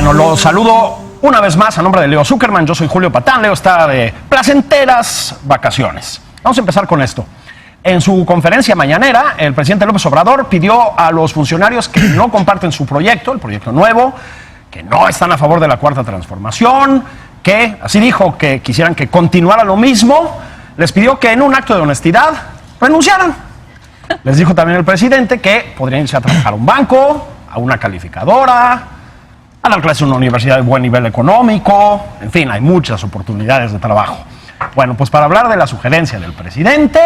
Bueno, los saludo una vez más a nombre de Leo Zuckerman. Yo soy Julio Patán. Leo está de placenteras vacaciones. Vamos a empezar con esto. En su conferencia mañanera, el presidente López Obrador pidió a los funcionarios que no comparten su proyecto, el proyecto nuevo, que no están a favor de la Cuarta Transformación, que, así dijo, que quisieran que continuara lo mismo. Les pidió que en un acto de honestidad renunciaran. Les dijo también el presidente que podrían irse a trabajar a un banco, a una calificadora, a dar clases en una universidad de buen nivel económico. En fin, hay muchas oportunidades de trabajo. Bueno, pues para hablar de la sugerencia del presidente,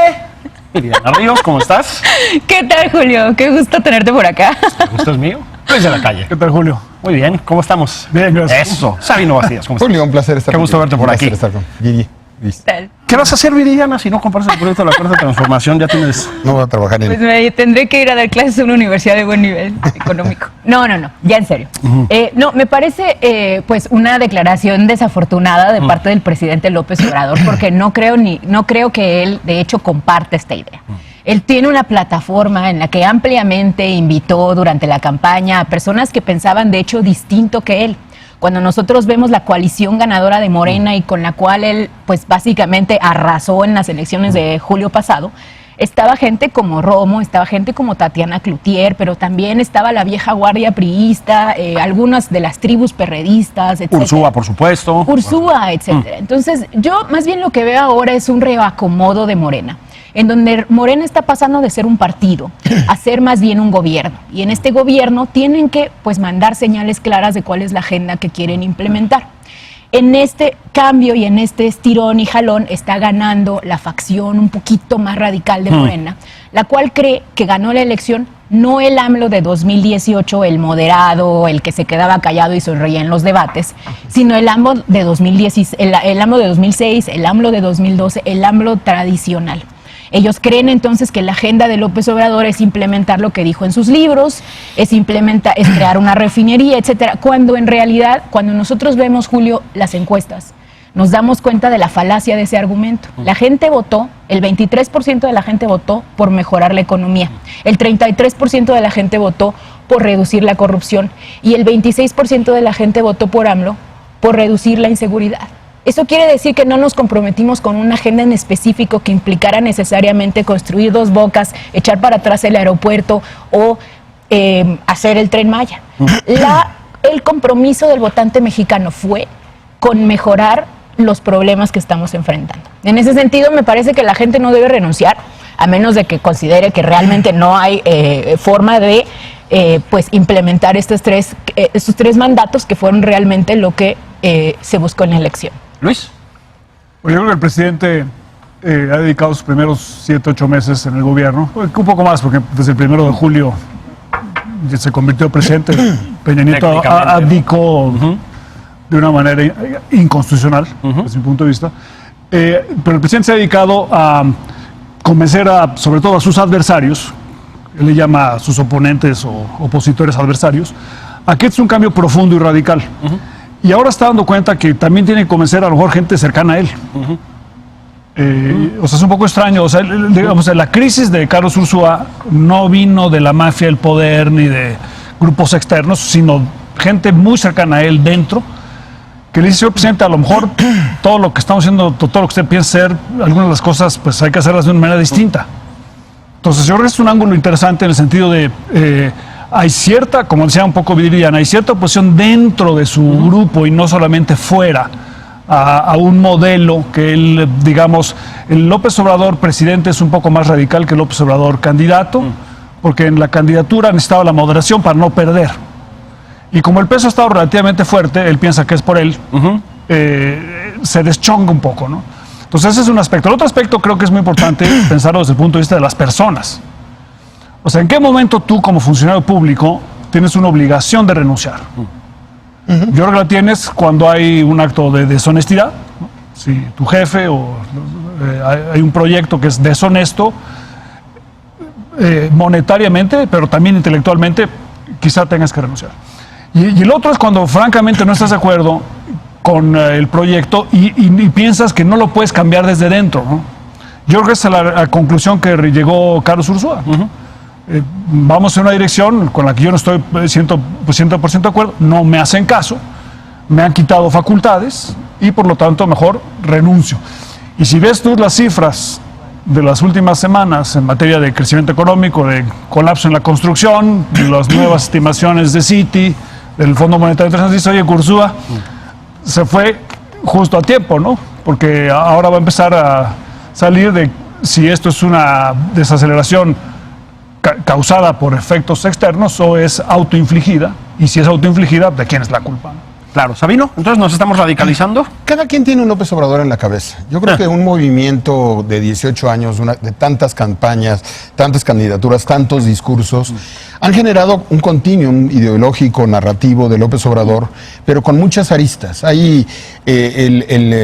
Viridiana Ríos, ¿cómo estás? ¿Qué tal, Julio? Qué gusto tenerte por acá. El gusto es mío. Luis de la Calle. ¿Qué tal, Julio? Muy bien, ¿cómo estamos? Bien, gracias. Eso. Sabino Vacías, ¿cómo estás? Julio, un placer estar Qué gusto verte por aquí. Un placer estar con Viri. Luis. ¿Qué vas a hacer, Viridiana, si no compartes el proyecto de la Cuarta Transformación? Ya tienes... No voy a trabajar en Pues me tendré que ir a dar clases en una universidad de buen nivel económico. No, ya en serio. No, me parece pues una declaración desafortunada de parte del presidente López Obrador, porque no creo que él, de hecho, comparte esta idea. Él tiene una plataforma en la que ampliamente invitó durante la campaña a personas que pensaban, de hecho, distinto que él. Cuando nosotros vemos la coalición ganadora de Morena y con la cual él, pues básicamente arrasó en las elecciones de julio pasado, estaba gente como Romo, estaba gente como Tatiana Cloutier, pero también estaba la vieja guardia priista, algunas de las tribus perredistas, etc. Ursúa, por supuesto. Ursúa, etcétera. Entonces, yo más bien lo que veo ahora es un reacomodo de Morena, en donde Morena está pasando de ser un partido a ser más bien un gobierno. Y en este gobierno tienen que pues mandar señales claras de cuál es la agenda que quieren implementar. En este cambio y en este estirón y jalón está ganando la facción un poquito más radical de Morena, la cual cree que ganó la elección no el AMLO de 2018, el moderado, el que se quedaba callado y sonreía en los debates, sino el AMLO de 2016, el AMLO de 2006, el AMLO de 2012, el AMLO tradicional. Ellos creen entonces que la agenda de López Obrador es implementar lo que dijo en sus libros, es crear una refinería, etcétera, cuando en realidad, cuando nosotros vemos, Julio, las encuestas, nos damos cuenta de la falacia de ese argumento. La gente votó, el 23% de la gente votó por mejorar la economía, el 33% de la gente votó por reducir la corrupción y el 26% de la gente votó por AMLO por reducir la inseguridad. Eso quiere decir que no nos comprometimos con una agenda en específico que implicara necesariamente construir dos bocas, echar para atrás el aeropuerto o hacer el Tren Maya. El compromiso del votante mexicano fue con mejorar los problemas que estamos enfrentando. En ese sentido, me parece que la gente no debe renunciar, a menos de que considere que realmente no hay forma de pues implementar estos tres mandatos que fueron realmente lo que se buscó en la elección. Luis. Pues yo creo que el presidente ha dedicado sus primeros 7, 8 meses en el gobierno, un poco más, porque desde el 1 de julio ya se convirtió en presidente. Peña Nieto abdicó de una manera inconstitucional, desde mi punto de vista. Pero el presidente se ha dedicado a convencer sobre todo a sus adversarios, él le llama a sus oponentes o opositores adversarios, a que este es un cambio profundo y radical. Y ahora está dando cuenta que también tiene que convencer a lo mejor gente cercana a él. O sea, es un poco extraño. O sea, digamos, la crisis de Carlos Ursúa no vino de la mafia del poder ni de grupos externos, sino gente muy cercana a él dentro, que le dice: señor presidente, a lo mejor todo lo que estamos haciendo, todo lo que usted piensa hacer, algunas de las cosas, pues hay que hacerlas de una manera distinta. Entonces, yo creo que es un ángulo interesante en el sentido de... hay cierta, como decía un poco Viridiana, hay cierta oposición dentro de su grupo y no solamente fuera a un modelo que él, digamos, el López Obrador presidente es un poco más radical que el López Obrador candidato, porque en la candidatura necesitaba la moderación para no perder. Y como el peso ha estado relativamente fuerte, él piensa que es por él, se deschonga un poco, ¿no? Entonces ese es un aspecto. El otro aspecto creo que es muy importante pensarlo desde el punto de vista de las personas. O sea, ¿en qué momento tú, como funcionario público, tienes una obligación de renunciar? Yo creo que la tienes cuando hay un acto de deshonestidad, ¿no? Si tu jefe o hay un proyecto que es deshonesto, monetariamente, pero también intelectualmente, quizá tengas que renunciar. Y el otro es cuando francamente no estás de acuerdo con el proyecto y piensas que no lo puedes cambiar desde dentro, ¿no? Yo creo que esa es la conclusión que llegó Carlos Ursúa. Vamos en una dirección con la que yo no estoy 100% de acuerdo, no me hacen caso, me han quitado facultades y por lo tanto mejor renuncio. Y si ves tú las cifras de las últimas semanas en materia de crecimiento económico, de colapso en la construcción, las nuevas estimaciones de Citi, del Fondo Monetario Internacional, dice, oye, Ursúa se fue justo a tiempo, ¿no? Porque ahora va a empezar a salir de si esto es una desaceleración causada por efectos externos o es autoinfligida, y si es autoinfligida, ¿de quién es la culpa? Claro, Sabino, entonces nos estamos radicalizando. Cada quien tiene un López Obrador en la cabeza. Yo creo que un movimiento de 18 años, de tantas campañas, tantas candidaturas, tantos discursos, han generado un continuum ideológico, narrativo de López Obrador, pero con muchas aristas. Hay,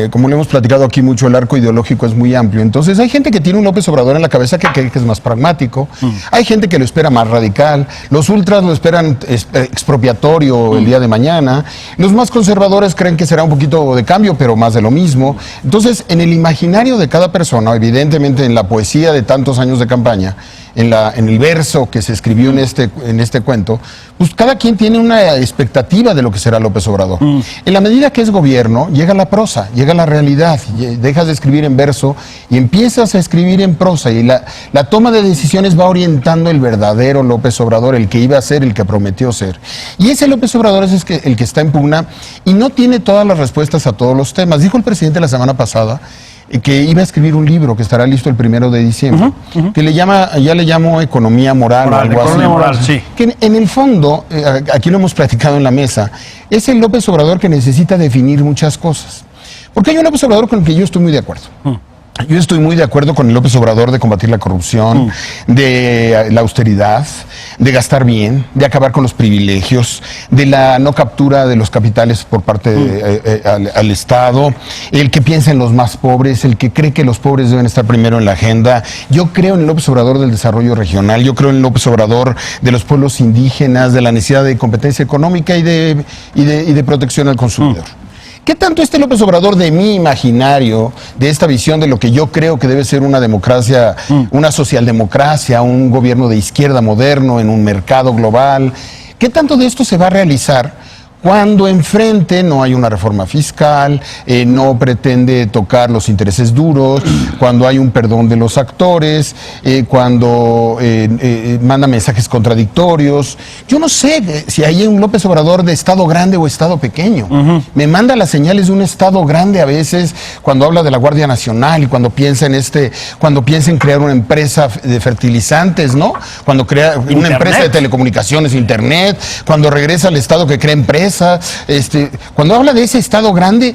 como le hemos platicado aquí mucho, el arco ideológico es muy amplio. Entonces hay gente que tiene un López Obrador en la cabeza que cree que es más pragmático. Hay gente que lo espera más radical. Los ultras lo esperan expropiatorio el día de mañana. Los más conservadores creen que será un poquito de cambio, pero más de lo mismo. Entonces, en el imaginario de cada persona, evidentemente en la poesía de tantos años de campaña, en el verso que se escribió en este cuento, pues cada quien tiene una expectativa de lo que será López Obrador. En la medida que es gobierno, llega la prosa, llega la realidad, dejas de escribir en verso y empiezas a escribir en prosa, y la toma de decisiones va orientando el verdadero López Obrador, el que iba a ser, el que prometió ser. Y ese López Obrador es el que está en pugna y no tiene todas las respuestas a todos los temas. Dijo el presidente la semana pasada que iba a escribir un libro que estará listo el 1 de diciembre, que ya le llamo Economía Moral o algo así. Moral, sí. Que en el fondo, aquí lo hemos platicado en la mesa, es el López Obrador que necesita definir muchas cosas. Porque hay un López Obrador con el que yo estoy muy de acuerdo. Yo estoy muy de acuerdo con el López Obrador de combatir la corrupción, de la austeridad, de gastar bien, de acabar con los privilegios, de la no captura de los capitales por parte al Estado, el que piensa en los más pobres, el que cree que los pobres deben estar primero en la agenda. Yo creo en el López Obrador del desarrollo regional, yo creo en el López Obrador de los pueblos indígenas, de la necesidad de competencia económica y de protección al consumidor. ¿Qué tanto este López Obrador de mi imaginario, de esta visión de lo que yo creo que debe ser una democracia, una socialdemocracia, un gobierno de izquierda moderno en un mercado global, qué tanto de esto se va a realizar cuando enfrente no hay una reforma fiscal, no pretende tocar los intereses duros, cuando hay un perdón de los actores, cuando manda mensajes contradictorios? Yo no sé si hay un López Obrador de Estado grande o Estado pequeño. Me manda las señales de un Estado grande a veces cuando habla de la Guardia Nacional y cuando piensa en crear una empresa de fertilizantes, ¿no? Cuando crea una empresa de telecomunicaciones, Internet, cuando regresa al Estado que crea empresas. Cuando habla de ese Estado grande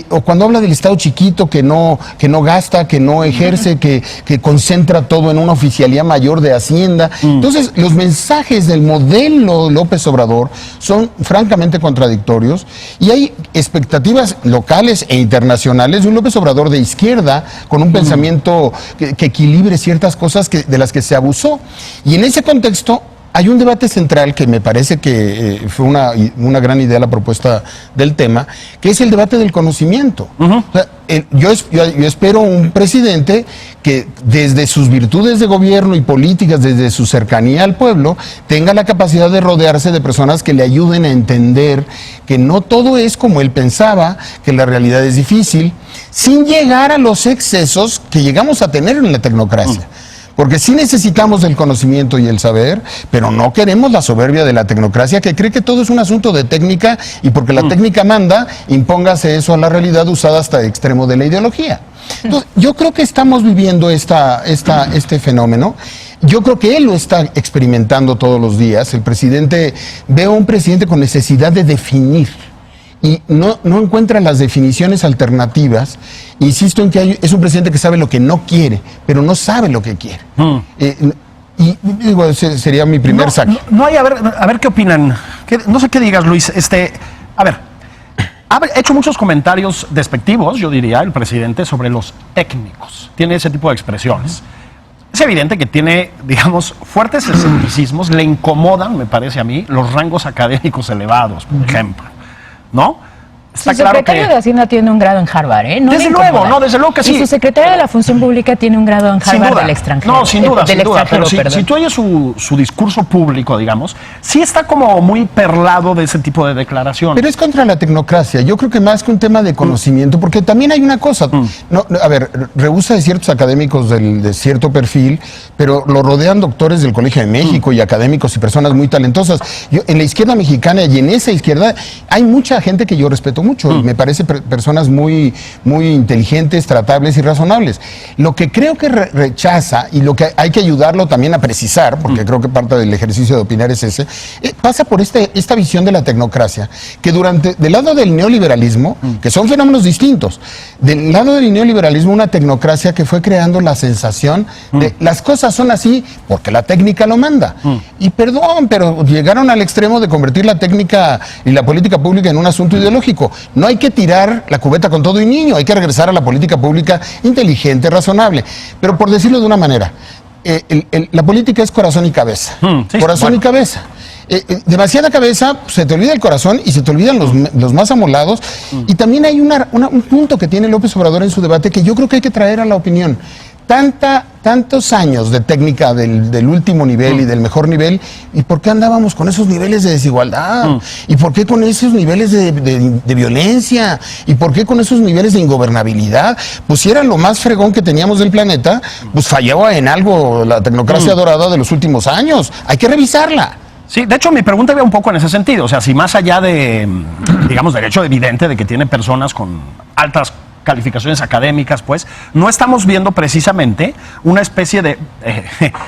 o cuando habla del Estado chiquito que no gasta, que no ejerce, que concentra todo en una oficialía mayor de Hacienda. Entonces, los mensajes del modelo López Obrador son francamente contradictorios y hay expectativas locales e internacionales de un López Obrador de izquierda con un pensamiento que equilibre ciertas cosas de las que se abusó. Y en ese contexto hay un debate central que me parece que fue una gran idea la propuesta del tema, que es el debate del conocimiento. O sea, yo espero un presidente que desde sus virtudes de gobierno y políticas, desde su cercanía al pueblo, tenga la capacidad de rodearse de personas que le ayuden a entender que no todo es como él pensaba, que la realidad es difícil, sin llegar a los excesos que llegamos a tener en la tecnocracia. Porque sí necesitamos del conocimiento y el saber, pero no queremos la soberbia de la tecnocracia que cree que todo es un asunto de técnica y porque la técnica manda, impóngase eso a la realidad usada hasta el extremo de la ideología. Entonces, yo creo que estamos viviendo este fenómeno. Yo creo que él lo está experimentando todos los días. Veo un presidente con necesidad de definir. Y no encuentra las definiciones alternativas. Insisto en que es un presidente que sabe lo que no quiere, pero no sabe lo que quiere. Y digo, ese sería mi primer saque. No hay, a ver qué opinan. No sé qué digas, Luis. A ver, ha hecho muchos comentarios despectivos, yo diría, el presidente, sobre los técnicos. Tiene ese tipo de expresiones. Es evidente que tiene, digamos, fuertes escepticismos. Le incomodan, me parece a mí, los rangos académicos elevados, por ejemplo. ¿No? está su claro secretario que... de Hacienda tiene un grado en Harvard, ¿eh? No Desde me luego, incomoda. desde luego que sí. Y su secretario de la Función Pública tiene un grado en Sin Harvard duda. del extranjero. No, sin duda, del sin duda. extranjero, Pero si tú oyes su discurso público, digamos, sí está como muy perlado de ese tipo de declaraciones. Pero es contra la tecnocracia. Yo creo que más que un tema de conocimiento, porque también hay una cosa. No, a ver, rehúsa de ciertos académicos de cierto perfil, pero lo rodean doctores del Colegio de México y académicos y personas muy talentosas. En la izquierda mexicana y en esa izquierda hay mucha gente que yo respeto mucho y me parece personas muy inteligentes, tratables y razonables. Lo que creo que rechaza y lo que hay que ayudarlo también a precisar, porque creo que parte del ejercicio de opinar es ese, pasa por esta visión de la tecnocracia, que del lado del neoliberalismo, que son fenómenos distintos, del lado del neoliberalismo, una tecnocracia que fue creando la sensación de las cosas son así porque la técnica lo manda. Y perdón, pero llegaron al extremo de convertir la técnica y la política pública en un asunto ideológico. No hay que tirar la cubeta con todo y niño, hay que regresar a la política pública inteligente, razonable. Pero por decirlo de una manera, la política es corazón y cabeza. Sí, Corazón y cabeza. Demasiada cabeza, se te olvida el corazón y se te olvidan los más amolados. Y también hay un punto que tiene López Obrador en su debate que yo creo que hay que traer a la opinión. Tantos años de técnica del último nivel y del mejor nivel, ¿y por qué andábamos con esos niveles de desigualdad? ¿Y por qué con esos niveles de violencia? ¿Y por qué con esos niveles de ingobernabilidad? Pues si era lo más fregón que teníamos del planeta, pues fallaba en algo la tecnocracia dorada de los últimos años. Hay que revisarla. Sí, de hecho mi pregunta iba un poco en ese sentido, o sea, si más allá de, digamos, del hecho evidente de que tiene personas con altas calificaciones académicas, pues, no estamos viendo precisamente una especie de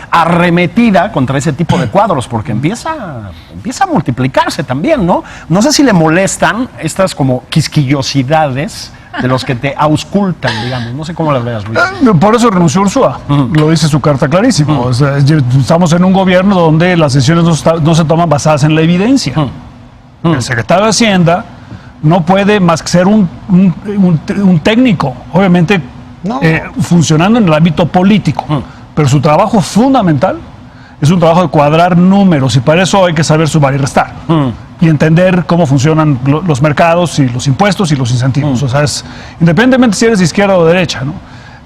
arremetida contra ese tipo de cuadros, porque empieza a multiplicarse también, ¿no? No sé si le molestan estas como quisquillosidades de los que te auscultan, digamos. No sé cómo las veas, Luis. Por eso renunció Ursúa. Lo dice su carta clarísimo. O sea, estamos en un gobierno donde las decisiones no se toman basadas en la evidencia. El secretario de Hacienda no puede más que ser un técnico, obviamente funcionando en el ámbito político, pero su trabajo fundamental es un trabajo de cuadrar números y para eso hay que saber sumar y restar y entender cómo funcionan los mercados y los impuestos y los incentivos. O sea, independientemente si eres de izquierda o de derecha, ¿no?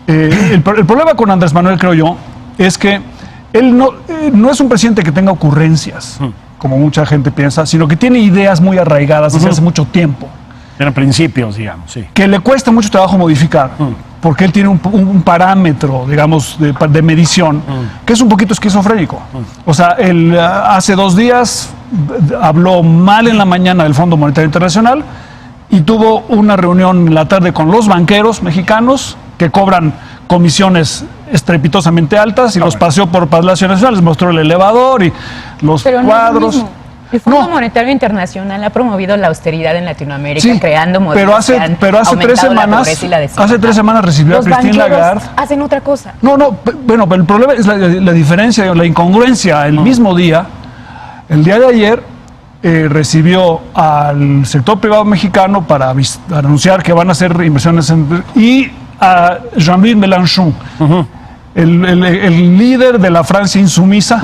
El problema con Andrés Manuel, creo yo, es que él no es un presidente que tenga ocurrencias, como mucha gente piensa, sino que tiene ideas muy arraigadas desde hace mucho tiempo. Tiene principios, digamos, sí. Que le cuesta mucho trabajo modificar, porque él tiene un parámetro, digamos, de medición, que es un poquito esquizofrénico. O sea, él hace 2 días habló mal en la mañana del Fondo Monetario Internacional y tuvo una reunión en la tarde con los banqueros mexicanos que cobran comisiones estrepitosamente altas y los paseó por Palacio Nacional, les mostró el elevador y los cuadros. El Fondo Monetario Internacional ha promovido la austeridad en Latinoamérica, creando modelos pero hace 3 semanas, hace 3 semanas recibió a Christine Lagarde. Hacen otra cosa. Bueno, pero el problema es la diferencia, la incongruencia. El mismo día, el día de ayer, recibió al sector privado mexicano para anunciar que van a hacer inversiones y a Jean-Luc Mélenchon, el líder de la Francia insumisa,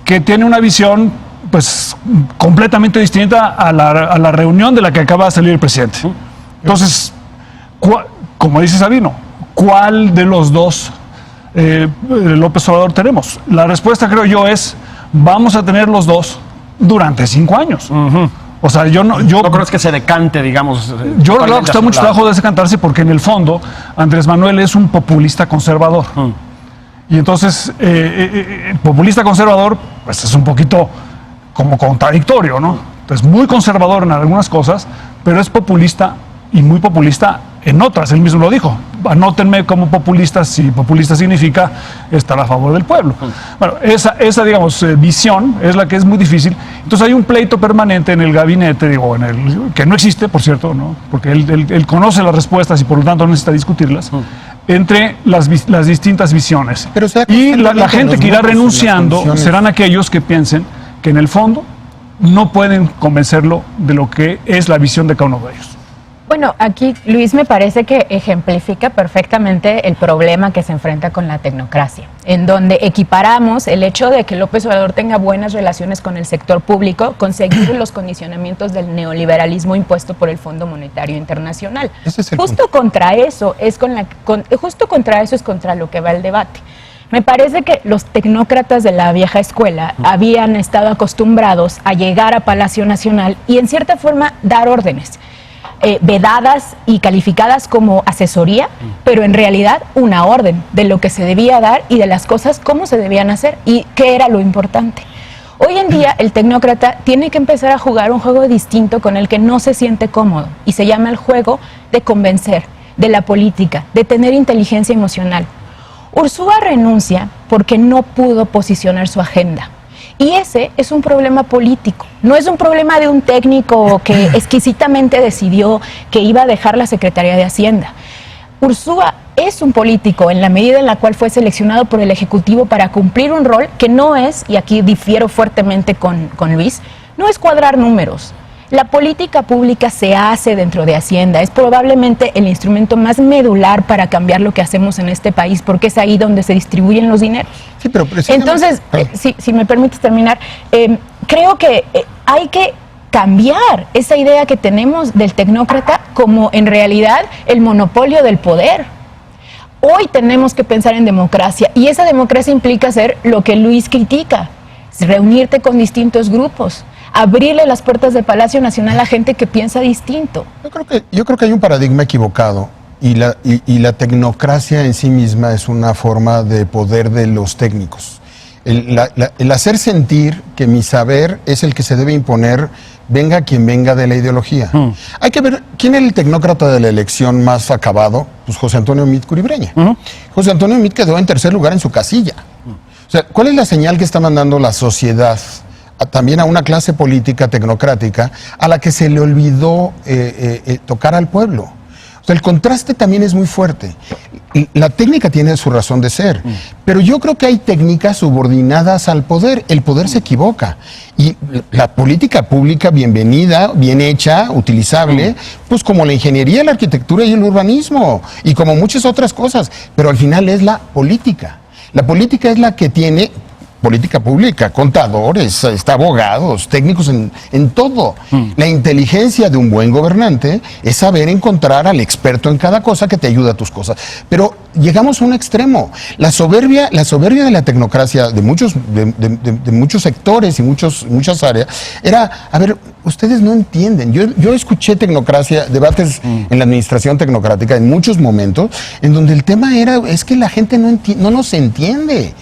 que tiene una visión pues completamente distinta a la reunión de la que acaba de salir el presidente. Entonces, como dice Sabino, ¿cuál de los dos López Obrador tenemos? La respuesta, creo yo, es vamos a tener los dos durante 5 años. O sea, no creo que se decante, digamos. Yo creo que cuesta mucho trabajo decantarse porque en el fondo Andrés Manuel es un populista conservador. Y entonces, populista conservador, pues es un poquito como contradictorio, ¿no? Entonces, muy conservador en algunas cosas, pero es populista y muy populista en otras. Él mismo lo dijo. Anótenme como populista si populista significa estar a favor del pueblo. Bueno, esa digamos, visión es la que es muy difícil. Entonces hay un pleito permanente en el gabinete, que no existe, por cierto, ¿no? Porque él conoce las respuestas y por lo tanto no necesita discutirlas, entre las distintas visiones. Pero y la gente que irá renunciando serán aquellos que piensen que en el fondo no pueden convencerlo de lo que es la visión de cada uno de ellos. Bueno, aquí Luis me parece que ejemplifica perfectamente el problema que se enfrenta con la tecnocracia, en donde equiparamos el hecho de que López Obrador tenga buenas relaciones con el sector público, conseguir los condicionamientos del neoliberalismo impuesto por el Fondo Monetario Internacional. Ese es el Justo punto. contra eso es contra lo que va el debate. Me parece que los tecnócratas de la vieja escuela habían estado acostumbrados a llegar a Palacio Nacional y en cierta forma dar órdenes. Vedadas y calificadas como asesoría, pero en realidad una orden de lo que se debía dar y de las cosas cómo se debían hacer y qué era lo importante. Hoy en día el tecnócrata tiene que empezar a jugar un juego distinto con el que no se siente cómodo y se llama el juego de convencer, de la política, de tener inteligencia emocional. Ursúa renuncia porque no pudo posicionar su agenda. Y ese es un problema político, no es un problema de un técnico que exquisitamente decidió que iba a dejar la Secretaría de Hacienda. Ursúa es un político en la medida en la cual fue seleccionado por el Ejecutivo para cumplir un rol que no es, y aquí difiero fuertemente con Luis, no es cuadrar números. La política pública se hace dentro de Hacienda, es probablemente el instrumento más medular para cambiar lo que hacemos en este país, porque es ahí donde se distribuyen los dineros. Sí, pero Entonces, si me permites terminar, creo que hay que cambiar esa idea que tenemos del tecnócrata como en realidad el monopolio del poder. Hoy tenemos que pensar en democracia y esa democracia implica hacer lo que Luis critica, reunirte con distintos grupos, abrirle las puertas del Palacio Nacional a gente que piensa distinto. Yo creo que hay un paradigma equivocado y la tecnocracia en sí misma es una forma de poder de los técnicos. El hacer sentir que mi saber es el que se debe imponer, venga quien venga de la ideología. Hay que ver quién es el tecnócrata de la elección más acabado. Pues José Antonio Meade Curibreña. José Antonio Meade quedó en tercer lugar en su casilla. O sea, ¿cuál es la señal que está mandando la sociedad también a una clase política tecnocrática a la que se le olvidó tocar al pueblo? O sea, el contraste también es muy fuerte. La técnica tiene su razón de ser, pero yo creo que hay técnicas subordinadas al poder. El poder se equivoca. Y la política pública, bienvenida, bien hecha, utilizable, pues como la ingeniería, la arquitectura y el urbanismo, y como muchas otras cosas, pero al final es la política. La política es la que tiene política pública, contadores, abogados, técnicos en todo. La inteligencia de un buen gobernante es saber encontrar al experto en cada cosa que te ayuda a tus cosas. Pero llegamos a un extremo. La soberbia de la tecnocracia de muchos sectores y muchas áreas era, a ver, ustedes no entienden. Yo escuché tecnocracia, debates en la administración tecnocrática en muchos momentos, en donde el tema es que la gente no nos entiende.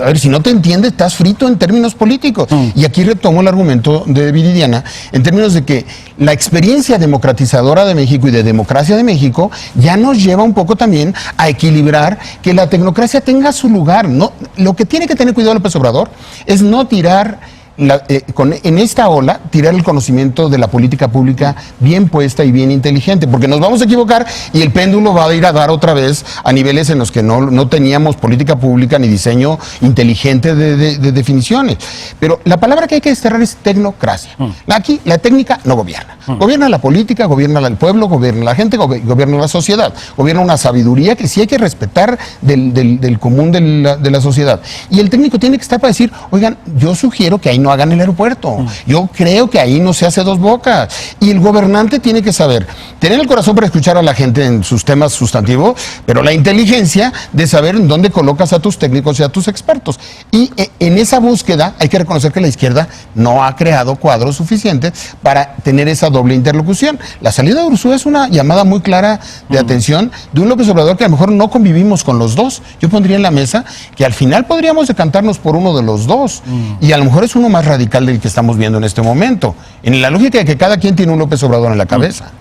A ver, si no te entiendes, estás frito en términos políticos. Y aquí retomo el argumento de Viridiana, en términos de que la experiencia democratizadora de México y de democracia de México ya nos lleva un poco también a equilibrar que la tecnocracia tenga su lugar. No, lo que tiene que tener cuidado López Obrador es no tirar en esta ola, tirar el conocimiento de la política pública bien puesta y bien inteligente, porque nos vamos a equivocar y el péndulo va a ir a dar otra vez a niveles en los que no teníamos política pública ni diseño inteligente de definiciones. Pero la palabra que hay que desterrar es tecnocracia. Aquí la técnica no gobierna. Gobierna la política, gobierna el pueblo, gobierna la gente, gobierna la sociedad. Gobierna una sabiduría que sí hay que respetar del común de la sociedad. Y el técnico tiene que estar para decir, oigan, yo sugiero que ahí no hagan el aeropuerto. Yo creo que ahí no se hace dos bocas. Y el gobernante tiene que saber, tener el corazón para escuchar a la gente en sus temas sustantivos, pero la inteligencia de saber en dónde colocas a tus técnicos y a tus expertos. Y en esa búsqueda hay que reconocer que la izquierda no ha creado cuadros suficientes para tener esa doble interlocución. La salida de Ursúa es una llamada muy clara de atención de un López Obrador que a lo mejor no convivimos con los dos. Yo pondría en la mesa que al final podríamos decantarnos por uno de los dos. Y a lo mejor es uno más radical del que estamos viendo en este momento. En la lógica de que cada quien tiene un López Obrador en la cabeza.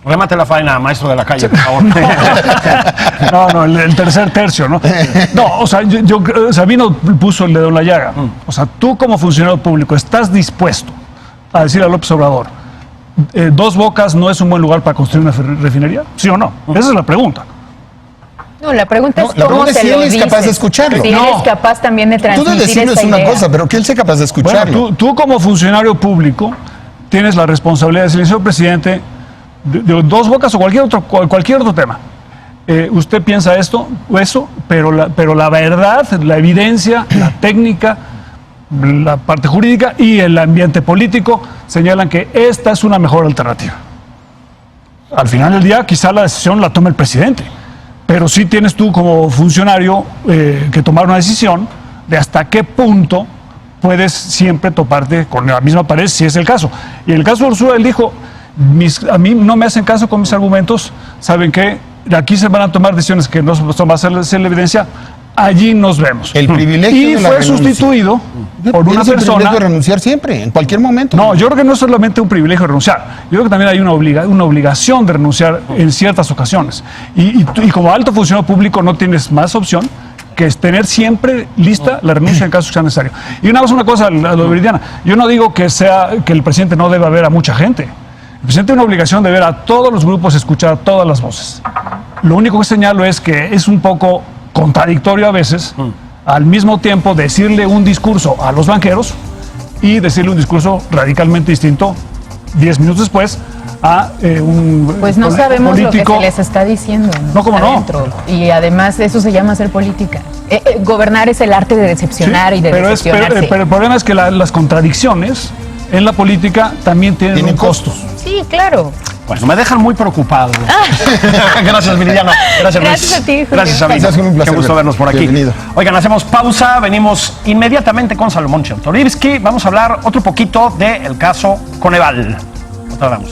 Remate la faena, maestro de la calle, por favor. No, el tercer tercio, ¿no? No, o sea, Sabino puso el dedo en la llaga. O sea, tú como funcionario público, ¿estás dispuesto a decir a López Obrador, Dos Bocas no es un buen lugar para construir una refinería? ¿Sí o no? Esa es la pregunta. No, la pregunta es la cómo pregunta se si lo él es dices. capaz de escucharlo. Si él es capaz también de Tú de transmitir decirlo es esa una idea. cosa, pero que él sea capaz de escucharlo. Bueno, tú como funcionario público tienes la responsabilidad de decirle, señor presidente, de Dos Bocas o cualquier otro tema. Usted piensa esto o eso, pero la verdad, la evidencia, la técnica, la parte jurídica y el ambiente político señalan que esta es una mejor alternativa. Al final del día, quizá la decisión la tome el presidente, pero sí tienes tú como funcionario que tomar una decisión de hasta qué punto puedes siempre toparte con la misma pared, si es el caso. Y en el caso de Ursúa, él dijo, a mí no me hacen caso con mis argumentos, ¿saben qué? Aquí se van a tomar decisiones que no van a hacer la evidencia, allí nos vemos. El privilegio y de la fue renuncia. Sustituido por una Tienes el persona... privilegio de renunciar siempre, en cualquier momento. No, yo creo que no es solamente un privilegio de renunciar. Yo creo que también hay una obligación de renunciar en ciertas ocasiones. Y como alto funcionario público no tienes más opción que es tener siempre lista la renuncia en caso que sea necesario. Y una cosa a lo de Viridiana. Yo no digo que el presidente no deba ver a mucha gente. El presidente tiene una obligación de ver a todos los grupos, escuchar todas las voces. Lo único que señalo es que es un poco contradictorio a veces, al mismo tiempo decirle un discurso a los banqueros y decirle un discurso radicalmente distinto 10 minutos después a un Pues no sabemos político. lo que se les está diciendo. No, ¿cómo no? Adentro. Y además eso se llama hacer política. Gobernar es el arte de decepcionar Sí, y de pero decepcionarse. pero el problema es que las contradicciones en la política también tienen un costo. Sí, claro. Bueno, me dejan muy preocupado. Gracias, Viridiano. Gracias, Luis. Gracias a ti, Julio. Gracias, Sabino. Gracias, un placer Qué gusto vernos por aquí. Bienvenido. Oigan, hacemos pausa. Venimos inmediatamente con Salomón Chertorivsky. Vamos a hablar otro poquito del caso Coneval. Otra vez.